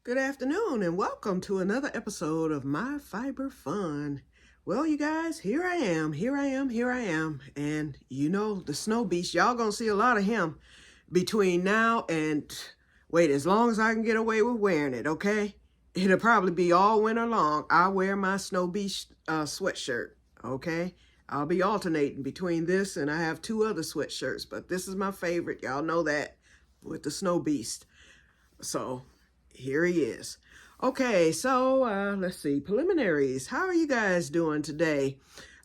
Good afternoon and welcome to another episode of My Fiber Fun. Well, you guys, here I am. And you know, the snow beast, y'all gonna see a lot of him between now and, wait, as long as I can get away with wearing it, okay? It'll probably be all winter long. I'll wear my snow beast sweatshirt, okay? I'll be alternating between this and I have two other sweatshirts, but this is my favorite. Y'all know that, with the snow beast. So here he is. Okay, so let's see. Preliminaries. How are you guys doing today?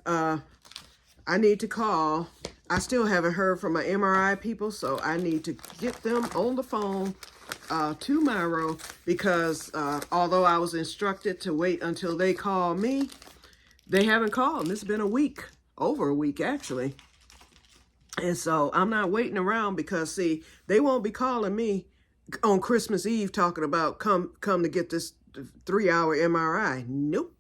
I need to call. I still haven't heard from my MRI people, so I need to get them on the phone tomorrow because although I was instructed to wait until they call me, they haven't called. It's been a week, over a week actually. And so I'm not waiting around because, see, they won't be calling me on Christmas Eve talking about come to get this 3-hour MRI. Nope.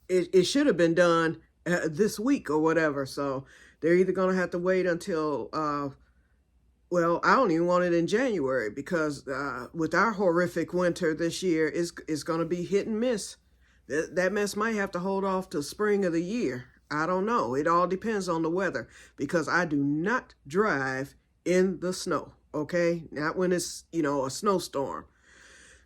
It should have been done this week or whatever. So they're either going to have to wait until, well, I don't even want it in January because with our horrific winter this year, it's going to be hit and miss. That mess might have to hold off till spring of the year. I don't know. It all depends on the weather because I do not drive in the snow. Okay, not when it's, a snowstorm.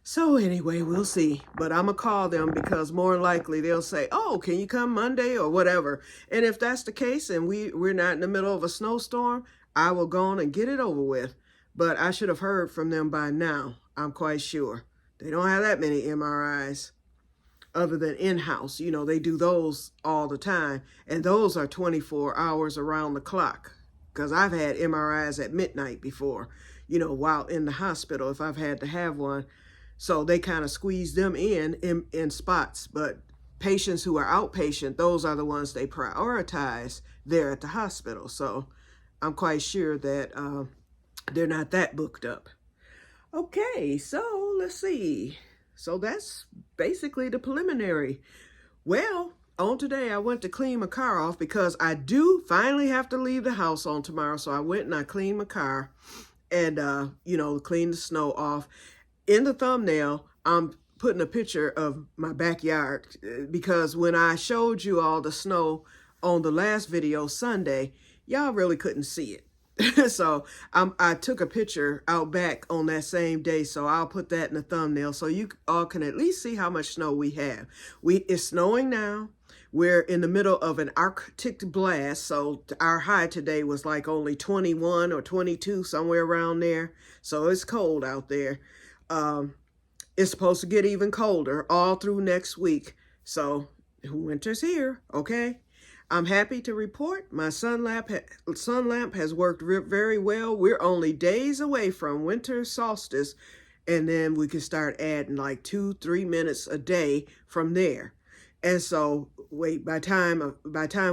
So anyway, we'll see. But I'm going to call them because more than likely they'll say, oh, can you come Monday or whatever? And if that's the case and we're not in the middle of a snowstorm, I will go on and get it over with. But I should have heard from them by now, I'm quite sure. They don't have that many MRIs other than in-house. They do those all the time. And those are 24 hours around the clock. Because I've had MRIs at midnight before, while in the hospital if I've had to have one. So they kind of squeeze them in spots. But patients who are outpatient, those are the ones they prioritize there at the hospital. So I'm quite sure that they're not that booked up. Okay, so let's see. So that's basically the preliminary. Well, on today, I went to clean my car off because I do finally have to leave the house on tomorrow. So I went and I cleaned my car and, cleaned the snow off. In the thumbnail, I'm putting a picture of my backyard because when I showed you all the snow on the last video Sunday, y'all really couldn't see it. So I took a picture out back on that same day, so I'll put that in the thumbnail so you all can at least see how much snow we have. It's snowing now. We're in the middle of an Arctic blast, so our high today was like only 21 or 22, somewhere around there. So it's cold out there. It's supposed to get even colder all through next week. So winter's here, okay? I'm happy to report my sun lamp has worked very well. We're only days away from winter solstice, and then we can start adding like 2-3 minutes a day from there. And so, wait, by time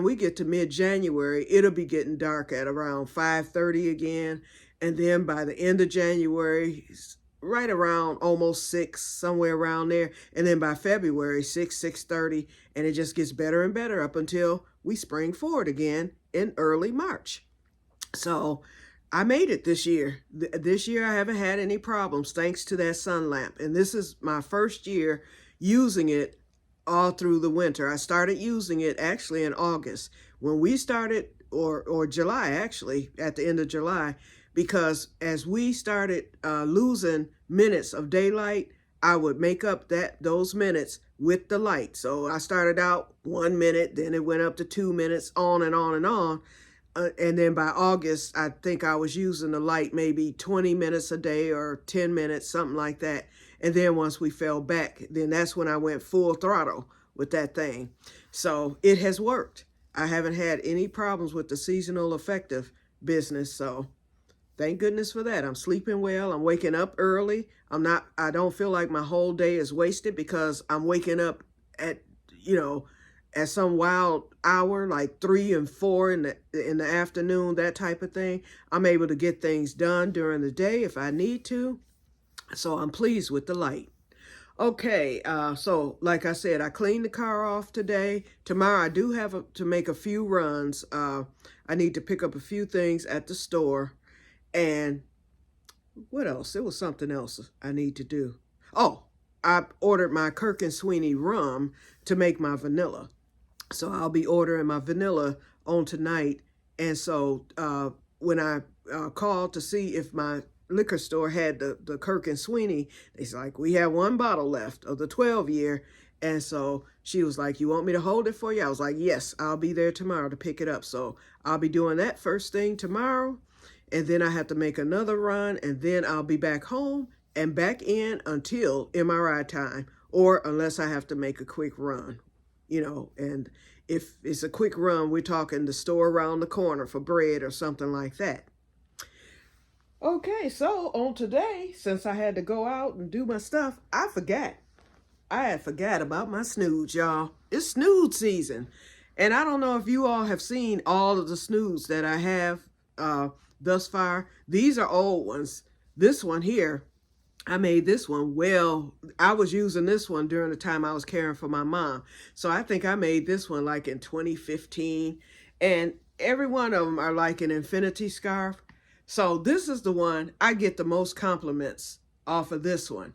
we get to mid-January, it'll be getting dark at around 5:30 again, and then by the end of January, right around almost 6, somewhere around there. And then by February, 6:30, and it just gets better and better up until we spring forward again in early March. So I made it this year. This year I haven't had any problems thanks to that sun lamp. And this is my first year using it all through the winter. I started using it actually in August. When we started, or July actually, at the end of July, because as we started losing minutes of daylight, I would make up those minutes with the light. So I started out 1 minute, then it went up to 2 minutes, on and on and on. And then by August, I think I was using the light maybe 20 minutes a day or 10 minutes, something like that. And then once we fell back, then that's when I went full throttle with that thing. So it has worked. I haven't had any problems with the seasonal affective business. So thank goodness for that. I'm sleeping well. I'm waking up early. I don't feel like my whole day is wasted because I'm waking up at some wild hour, like 3 and 4 in the afternoon, that type of thing. I'm able to get things done during the day if I need to. So I'm pleased with the light. Okay, so like I said, I cleaned the car off today. Tomorrow I do have to make a few runs. I need to pick up a few things at the store. And what else? There was something else I need to do. Oh, I ordered my Kirk and Sweeney rum to make my vanilla. So I'll be ordering my vanilla on tonight. And so when I called to see if my liquor store had the Kirk and Sweeney, they's like, we have one bottle left of the 12-year. And so she was like, you want me to hold it for you? I was like, yes, I'll be there tomorrow to pick it up. So I'll be doing that first thing tomorrow. And then I have to make another run. And then I'll be back home and back in until MRI time, or unless I have to make a quick run, you know. And if it's a quick run, we're talking the store around the corner for bread or something like that. Okay, so on today, since I had to go out and do my stuff, I had forgot about my snoods, y'all. It's snood season. And I don't know if you all have seen all of the snoods that I have thus far. These are old ones. This one here, I made this one. Well, I was using this one during the time I was caring for my mom. So I think I made this one like in 2015. And every one of them are like an infinity scarf. So this is the one I get the most compliments off of, this one.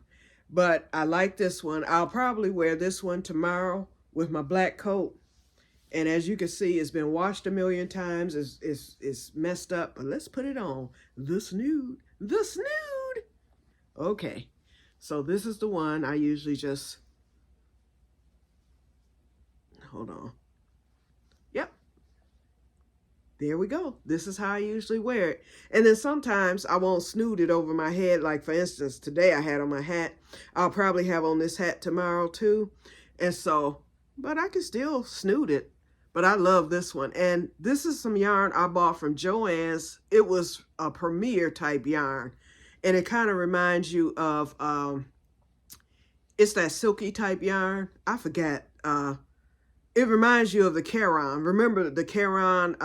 But I like this one. I'll probably wear this one tomorrow with my black coat. And as you can see, it's been washed a million times. It's messed up. But let's put it on. The snood. The snood. Okay. So this is the one I usually just... Hold on. Yep. There we go. This is how I usually wear it. And then sometimes I won't snood it over my head. Like, for instance, today I had on my hat. I'll probably have on this hat tomorrow too. And so, but I can still snood it. But I love this one. And this is some yarn I bought from Joann's. It was a Premier type yarn. And it kind of reminds you of, it's that silky type yarn. I forget. It reminds you of the Caron. Remember the Caron,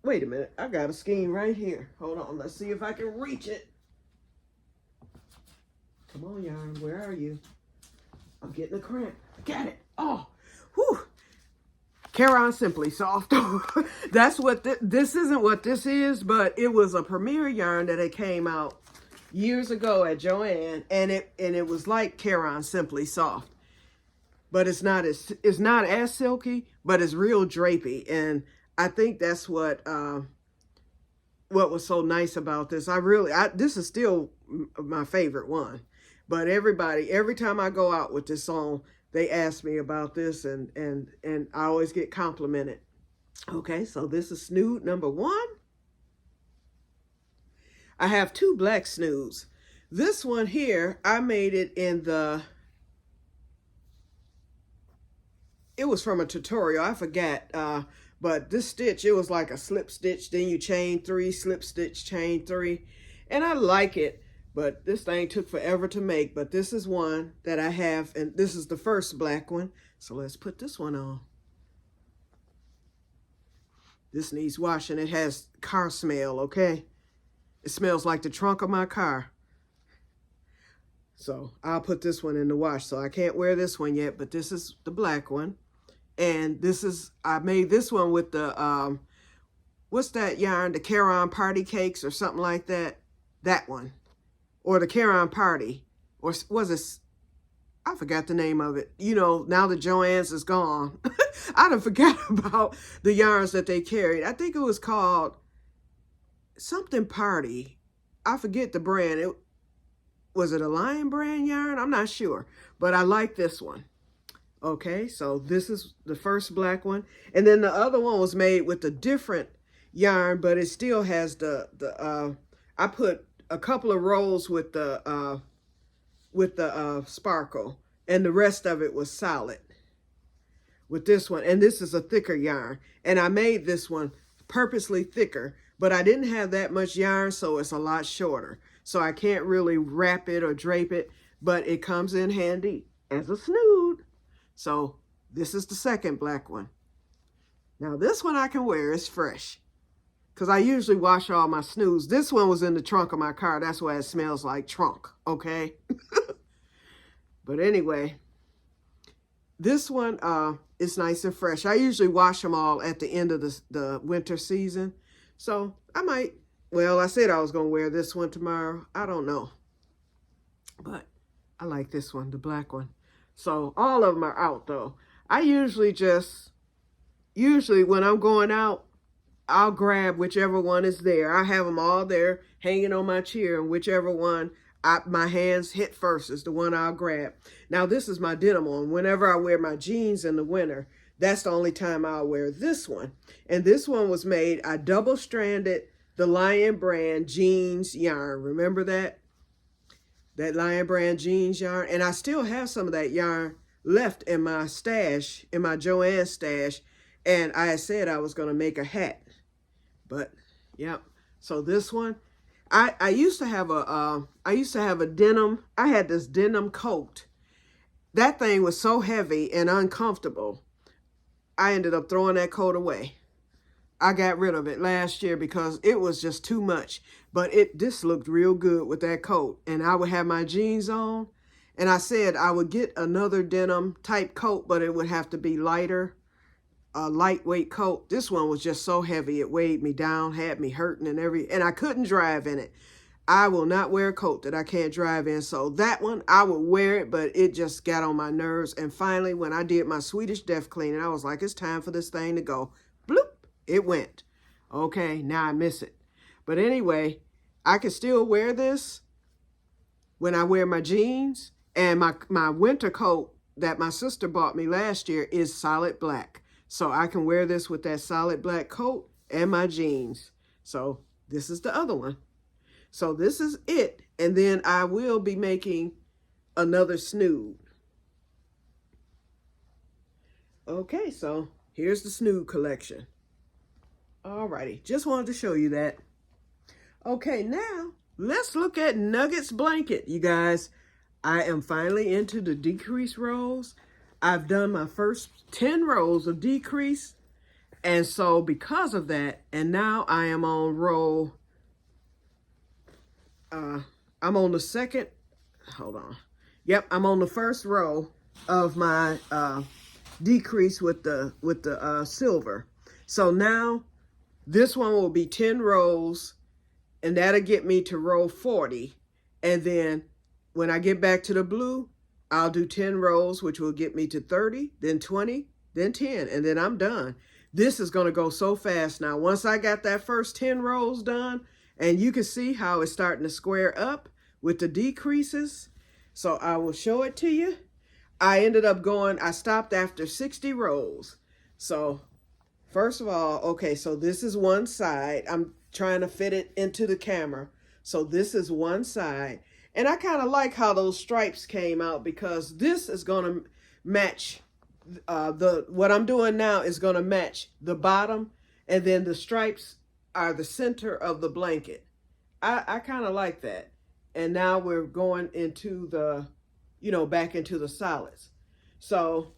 wait a minute. I got a skein right here. Hold on. Let's see if I can reach it. Come on, yarn. Where are you? I'm getting a cramp. Got it. Oh, whew. Caron Simply Soft. That's what this isn't what this is, but it was a Premier yarn that it came out years ago at Joann, and it was like Caron Simply Soft. But it's not as silky, but it's real drapey. And I think that's what was so nice about this. This is still my favorite one. But every time I go out with this on, they ask me about this, and I always get complimented. Okay, so this is snood number 1. I have 2 black snoods. This one here, I made it in it was from a tutorial, I forget, but this stitch, it was like a slip stitch, then you chain 3, slip stitch, chain 3, and I like it. But this thing took forever to make. But this is one that I have, and this is the first black one. So let's put this one on. This needs washing. It has car smell, okay? It smells like the trunk of my car. So I'll put this one in the wash. So I can't wear this one yet, but this is the black one. And I made this one with the, what's that yarn? The Caron Party Cakes or something like that. That one. Or the Caron Party, or was it, I forgot the name of it. You know, now that Joann's is gone, I done forgot about the yarns that they carried. I think it was called something Party. I forget the brand. Was it a Lion brand yarn? I'm not sure, but I like this one. Okay, so this is the first black one. And then the other one was made with a different yarn, but it still has I put a couple of rolls with the sparkle, and the rest of it was solid with this one. And this is a thicker yarn, and I made this one purposely thicker, but I didn't have that much yarn, so it's a lot shorter, so I can't really wrap it or drape it, but it comes in handy as a snood. So this is the second black one. Now this one I can wear. It's fresh, because I usually wash all my snoods. This one was in the trunk of my car. That's why it smells like trunk, okay? But anyway, this one is nice and fresh. I usually wash them all at the end of the winter season. So I might, well, I said I was going to wear this one tomorrow. I don't know. But I like this one, the black one. So all of them are out though. I usually when I'm going out, I'll grab whichever one is there. I have them all there hanging on my chair, and whichever one my hands hit first is the one I'll grab. Now this is my denim one. Whenever I wear my jeans in the winter, that's the only time I'll wear this one. And this one was made, I double stranded the Lion brand jeans yarn. Remember that? That Lion brand jeans yarn. And I still have some of that yarn left in my stash, in my Joann stash. And I had said I was going to make a hat. But, yep. So this one, I used to have a denim. I had this denim coat. That thing was so heavy and uncomfortable. I ended up throwing that coat away. I got rid of it last year because it was just too much. But this looked real good with that coat. And I would have my jeans on. And I said I would get another denim type coat, but it would have to be lighter. A lightweight coat. This one was just so heavy. It weighed me down, had me hurting and I couldn't drive in it. I will not wear a coat that I can't drive in. So that one, I would wear it, but it just got on my nerves. And finally, when I did my Swedish death cleaning, I was like, it's time for this thing to go. Bloop, it went. Okay, now I miss it. But anyway, I can still wear this when I wear my jeans. And my winter coat that my sister bought me last year is solid black. So I can wear this with that solid black coat and my jeans. So this is the other one. So this is it. And then I will be making another snood. Okay, so here's the snood collection. Alrighty, just wanted to show you that. Okay, now let's look at Nuggets blanket, you guys. I am finally into the decrease rows. I've done my first 10 rows of decrease. And so because of that, and now I am on row, I'm on the second, hold on. Yep, I'm on the first row of my decrease with the silver. So now this one will be 10 rows, and that'll get me to row 40. And then when I get back to the blue, I'll do 10 rows, which will get me to 30, then 20, then 10, and then I'm done. This is going to go so fast now. Once I got that first 10 rows done, and you can see how it's starting to square up with the decreases. So I will show it to you. I stopped after 60 rows. So first of all, okay, so this is one side. I'm trying to fit it into the camera. So this is one side. And I kind of like how those stripes came out because this is going to match what I'm doing now is going to match the bottom, and then the stripes are the center of the blanket. I kind of like that. And now we're going into the, back into the solids. So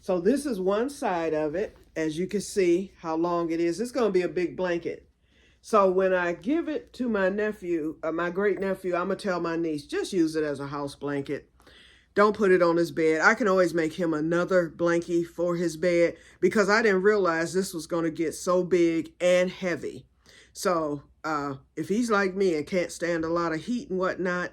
this is one side of it. As you can see how long it is. It's going to be a big blanket. So when I give it to my nephew, my great nephew, I'm going to tell my niece, just use it as a house blanket. Don't put it on his bed. I can always make him another blankie for his bed because I didn't realize this was going to get so big and heavy. So if he's like me and can't stand a lot of heat and whatnot,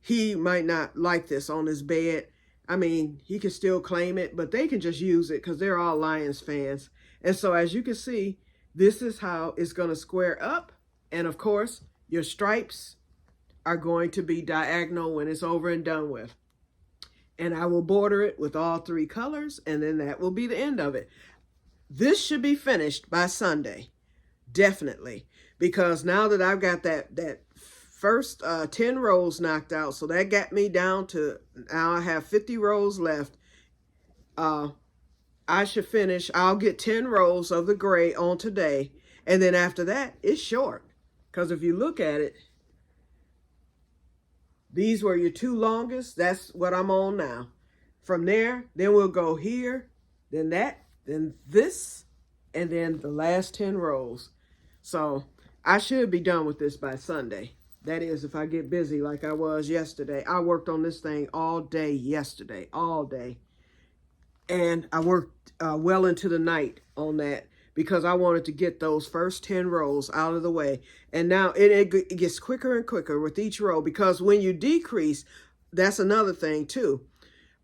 he might not like this on his bed. I mean, he can still claim it, but they can just use it because they're all Lions fans. And so as you can see, this is how it's going to square up. And of course, your stripes are going to be diagonal when it's over and done with. And I will border it with all 3 colors, and then that will be the end of it. This should be finished by Sunday, definitely. Because now that I've got that first 10 rows knocked out, so that got me down to, now I have 50 rows left. I should finish, I'll get 10 rows of the gray on today. And then after that, it's short. Because if you look at it, these were your 2 longest. That's what I'm on now. From there, then we'll go here, then that, then this, and then the last 10 rows. So I should be done with this by Sunday. That is, if I get busy like I was yesterday. I worked on this thing all day yesterday, all day. And I worked well into the night on that because I wanted to get those first 10 rows out of the way. And now it gets quicker and quicker with each row because when you decrease, that's another thing too.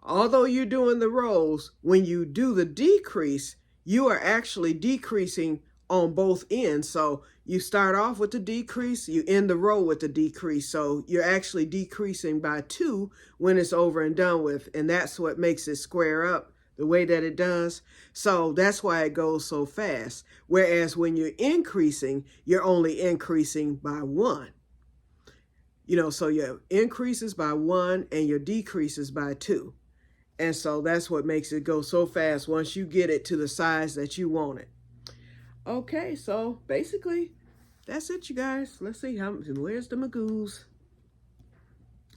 Although you're doing the rows, when you do the decrease, you are actually decreasing on both ends. So you start off with the decrease, you end the row with the decrease. So you're actually decreasing by 2 when it's over and done with. And that's what makes it square up the way that it does. So that's why it goes so fast. Whereas when you're increasing, you're only increasing by 1. So your increases by 1 and your decreases by 2. And so that's what makes it go so fast once you get it to the size that you want it. Okay, so basically, that's it, you guys. Let's see, where's the Magoos?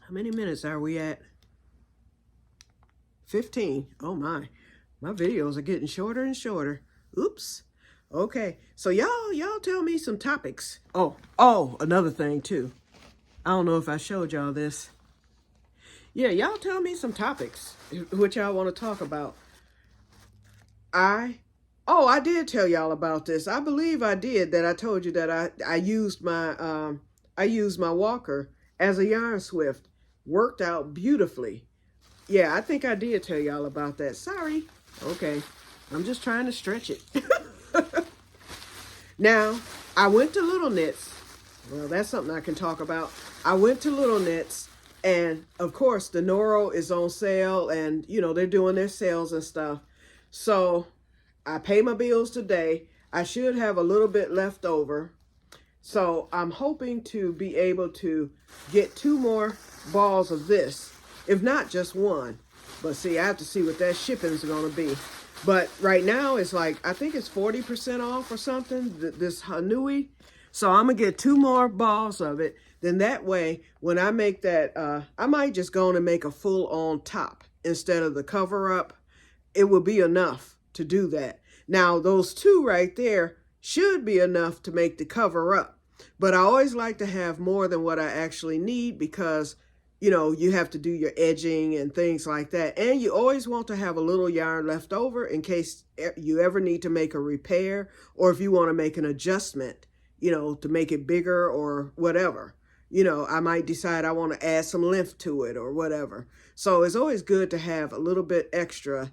How many minutes are we at? 15. Oh my videos are getting shorter and shorter. Oops. Okay, so y'all tell me some topics. Oh, another thing too. I don't know if I showed y'all this. Yeah, y'all tell me some topics which y'all want to talk about. I did tell y'all about this. I believe I did, that I told you that I used my walker as a yarn swift. Worked out beautifully. Yeah, I think I did tell y'all about that. Sorry. Okay. I'm just trying to stretch it. Now, I went to Little Knits. Well, that's something I can talk about. I went to Little Knits, and of course the Noro is on sale, and they're doing their sales and stuff. So I pay my bills today. I should have a little bit left over. So I'm hoping to be able to get 2 more balls of this, if not just 1. But see, I have to see what that shipping is going to be. But right now it's like, I think it's 40% off or something, this Hanui. So I'm going to get 2 more balls of it. Then that way, when I make that, I might just go on and make a full-on top instead of the cover-up. It will be enough to do that. Now, those 2 right there should be enough to make the cover-up. But I always like to have more than what I actually need because, you have to do your edging and things like that. And you always want to have a little yarn left over in case you ever need to make a repair or if you want to make an adjustment, to make it bigger or whatever. I might decide I want to add some length to it or whatever. So it's always good to have a little bit extra,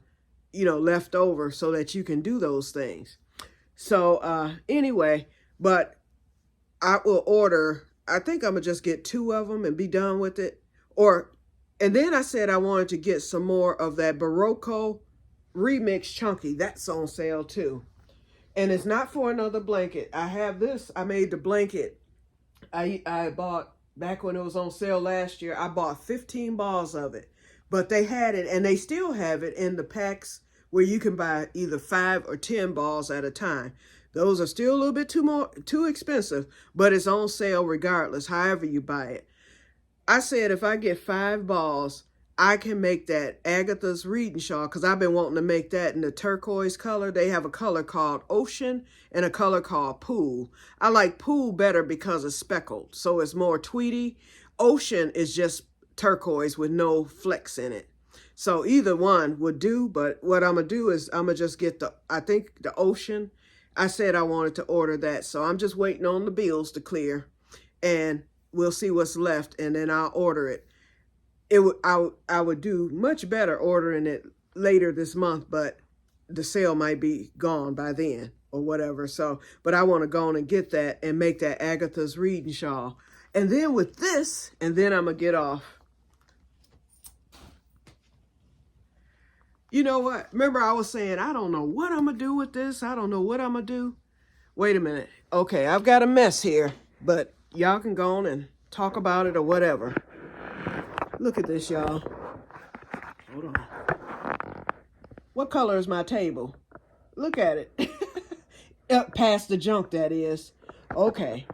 left over so that you can do those things. So anyway, but I will order, I think I'm going to just get 2 of them and be done with it. And then I said I wanted to get some more of that Barocco Remix Chunky. That's on sale too. And it's not for another blanket. I have this. I made the blanket. I bought, back when it was on sale last year, I bought 15 balls of it. But they had it, and they still have it in the packs where you can buy either 5 or 10 balls at a time. Those are still a little bit too expensive, but it's on sale regardless, however you buy it. I said if I get 5 balls, I can make that Agatha's reading shawl, because I've been wanting to make that in the turquoise color. They have a color called Ocean and a color called Pool. I like Pool better because it's speckled, so it's more tweedy. Ocean is just turquoise with no flecks in it. So either one would do, but what I'm going to do is I'm going to just get the Ocean. I said I wanted to order that, so I'm just waiting on the bills to clear, and we'll see what's left, and then I'll order it. I would do much better ordering it later this month, but the sale might be gone by then or whatever. So, but I want to go on and get that and make that Agatha's reading shawl. And then with this, and then I'm going to get off. You know what? Remember I was saying, I don't know what I'm going to do with this. I don't know what I'm going to do. Wait a minute. Okay, I've got a mess here, but y'all can go on and talk about it or whatever. Look at this, y'all. Hold on. What color is my table? Look at it. Up past the junk, that is. Okay.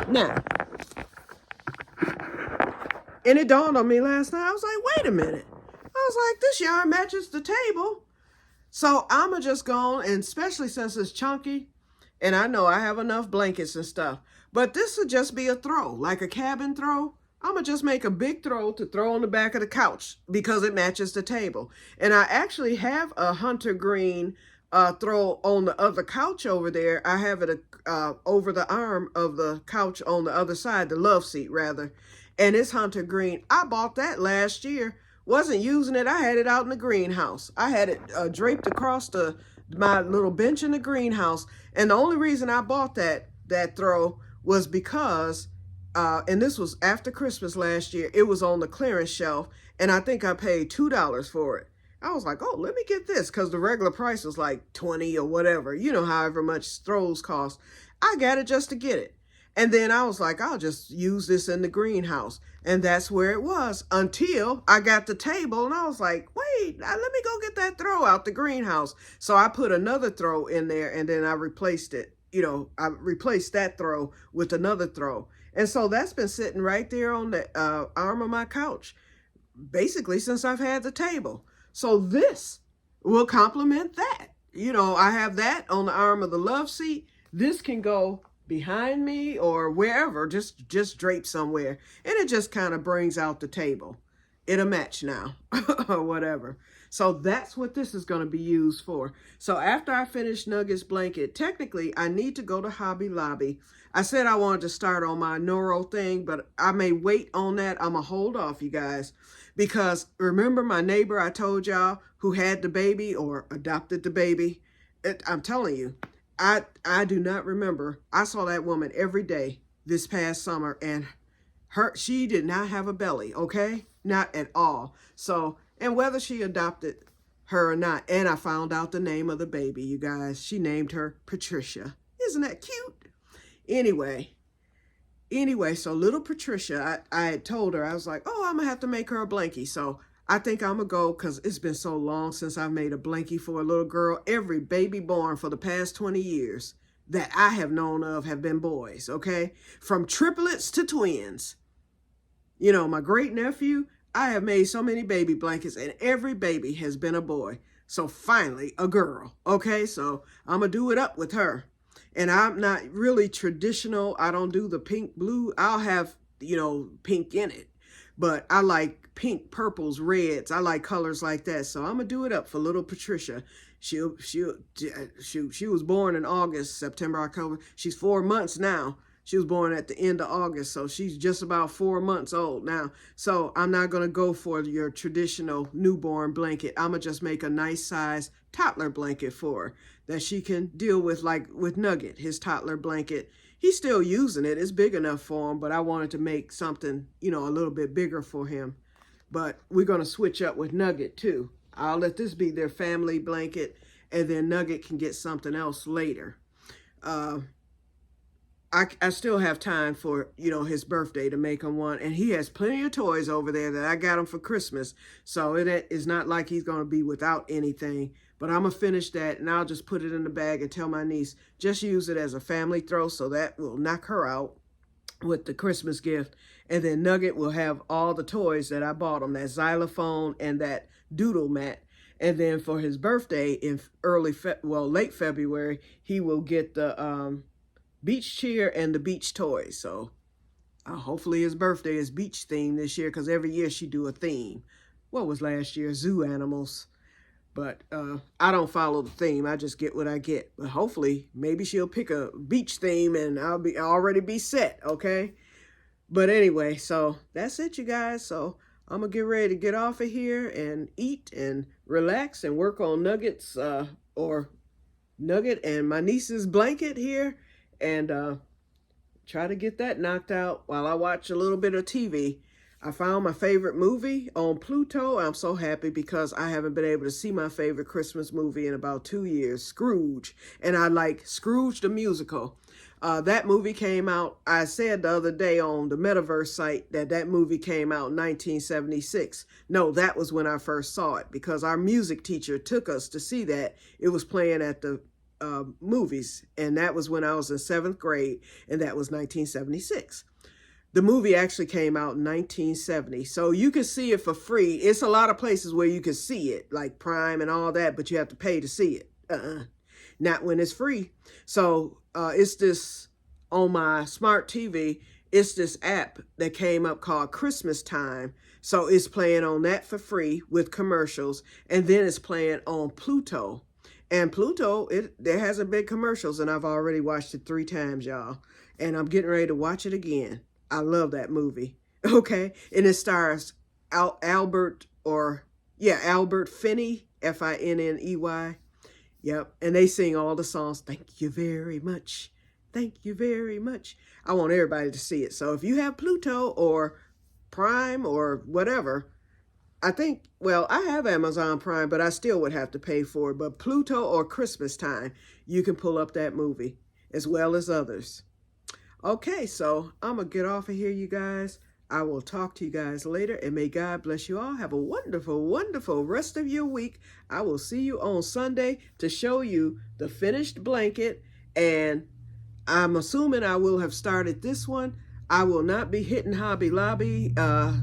Now. And it dawned on me last night. I was like, wait a minute. I was like, this yarn matches the table. So I'm going to just go on, and especially since it's chunky, and I know I have enough blankets and stuff, but this would just be a throw, like a cabin throw. I'm going to just make a big throw to throw on the back of the couch because it matches the table. And I actually have a hunter green throw on the other couch over there. I have it over the arm of the couch on the other side, the love seat rather. And it's hunter green. I bought that last year. Wasn't using it. I had it out in the greenhouse. I had it draped across my little bench in the greenhouse. And the only reason I bought that throw was because, and this was after Christmas last year, it was on the clearance shelf, and I think I paid $2 for it. I was like, oh, let me get this, because the regular price was like 20 or whatever, however much throws cost. I got it just to get it. And then I was like, I'll just use this in the greenhouse. And that's where it was until I got the table. And I was like, wait, let me go get that throw out the greenhouse. So I put another throw in there, and then I replaced it. I replaced that throw with another throw. And so that's been sitting right there on the arm of my couch, basically since I've had the table. So this will complement that. I have that on the arm of the love seat. This can go behind me or wherever, just drape somewhere, and it just kind of brings out the table. It'll match now or whatever. So that's what this is going to be used for. So after I finish Nugget's blanket, technically I need to go to Hobby Lobby. I said I wanted to start on my Noro thing, but I may wait on that. I'm going to hold off, you guys, because remember my neighbor I told y'all who had the baby or adopted the baby? I'm telling you, I do not remember. I saw that woman every day this past summer, and she did not have a belly, okay? Not at all. So, and whether she adopted her or not, and I found out the name of the baby, you guys. She named her Patricia. Isn't that cute? Anyway, so little Patricia, I had told her, I was like, oh, I'm going to have to make her a blankie. So I think I'm going to go, because it's been so long since I've made a blankie for a little girl. Every baby born for the past 20 years that I have known of have been boys, okay? From triplets to twins. My great nephew, I have made so many baby blankets, and every baby has been a boy. So finally, a girl, okay? So I'm going to do it up with her. And I'm not really traditional. I don't do the pink blue. I'll have, pink in it. But I like pink, purples, reds. I like colors like that. So I'm going to do it up for little Patricia. She was born in August, September, October. She's 4 months now. She was born at the end of August, so she's just about 4 months old now. So I'm not going to go for your traditional newborn blanket. I'm going to just make a nice size toddler blanket for her that she can deal with, like with Nugget, his toddler blanket. He's still using it. It's big enough for him, but I wanted to make something, a little bit bigger for him. But we're going to switch up with Nugget too. I'll let this be their family blanket, and then Nugget can get something else later. I still have time for, his birthday to make him one. And he has plenty of toys over there that I got him for Christmas. So it is not like he's going to be without anything. But I'm going to finish that, and I'll just put it in the bag and tell my niece, just use it as a family throw, so that will knock her out with the Christmas gift. And then Nugget will have all the toys that I bought him, that xylophone and that doodle mat. And then for his birthday in late February, he will get the beach chair and the beach toys. So hopefully his birthday is beach themed this year, because every year she do a theme. What was last year? Zoo animals. But I don't follow the theme. I just get what I get. But hopefully, maybe she'll pick a beach theme and I'll already be set, okay? But anyway, so that's it, you guys. So I'm going to get ready to get off of here and eat and relax and work on Nuggets or Nugget and my niece's blanket here. And try to get that knocked out while I watch a little bit of TV. I found my favorite movie on Pluto. I'm so happy because I haven't been able to see my favorite Christmas movie in about 2 years, Scrooge. And I like Scrooge the musical. That movie came out, I said the other day on the Metaverse site that movie came out in 1976. No, that was when I first saw it, because our music teacher took us to see that. It was playing at the movies, and that was when I was in 7th grade, and that was 1976. The movie actually came out in 1970, so you can see it for free. It's a lot of places where you can see it, like Prime and all that, but you have to pay to see it. Not when it's free. So it's this, on my smart TV, it's this app that came up called Christmas Time. So it's playing on that for free with commercials, and then it's playing on Pluto. And Pluto, there hasn't been commercials, and I've already watched it 3 times, y'all. And I'm getting ready to watch it again. I love that movie. Okay, and it stars Albert Albert Finney, Finney. Yep, and they sing all the songs. Thank you very much. Thank you very much. I want everybody to see it. So if you have Pluto or Prime or whatever, I think, well, I have Amazon Prime, but I still would have to pay for it. But Pluto or Christmas Time, you can pull up that movie as well as others. Okay, so I'm going to get off of here, you guys. I will talk to you guys later, and may God bless you all. Have a wonderful, wonderful rest of your week. I will see you on Sunday to show you the finished blanket, and I'm assuming I will have started this one. I will not be hitting Hobby Lobby.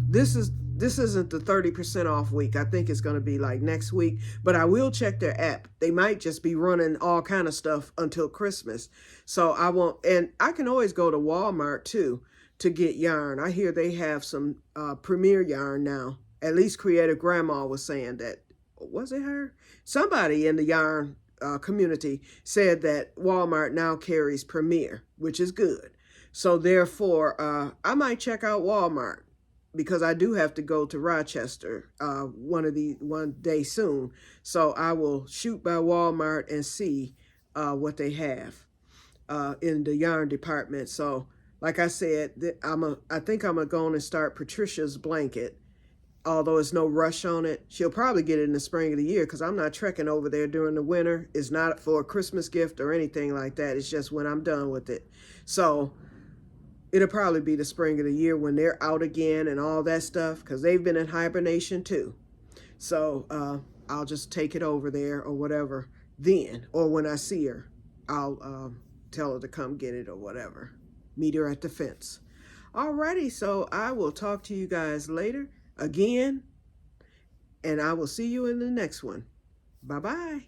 This isn't the 30% off week. I think it's going to be like next week, but I will check their app. They might just be running all kind of stuff until Christmas. So I won't, and I can always go to Walmart too to get yarn. I hear they have some Premier yarn now. At least Creative Grandma was saying that. Was it her? Somebody in the yarn community said that Walmart now carries Premier, which is good. So therefore, I might check out Walmart because I do have to go to Rochester one day soon. So I will shoot by Walmart and see what they have in the yarn department. So like I said, I think I'm gonna go on and start Patricia's blanket. Although it's no rush on it, she'll probably get it in the spring of the year because I'm not trekking over there during the winter. It's not for a Christmas gift or anything like that. It's just when I'm done with it. So it'll probably be the spring of the year when they're out again and all that stuff because they've been in hibernation too. So I'll just take it over there or whatever then, or when I see her, I'll tell her to come get it or whatever. Meet her at the fence. Alrighty, so I will talk to you guys later again, and I will see you in the next one. Bye-bye.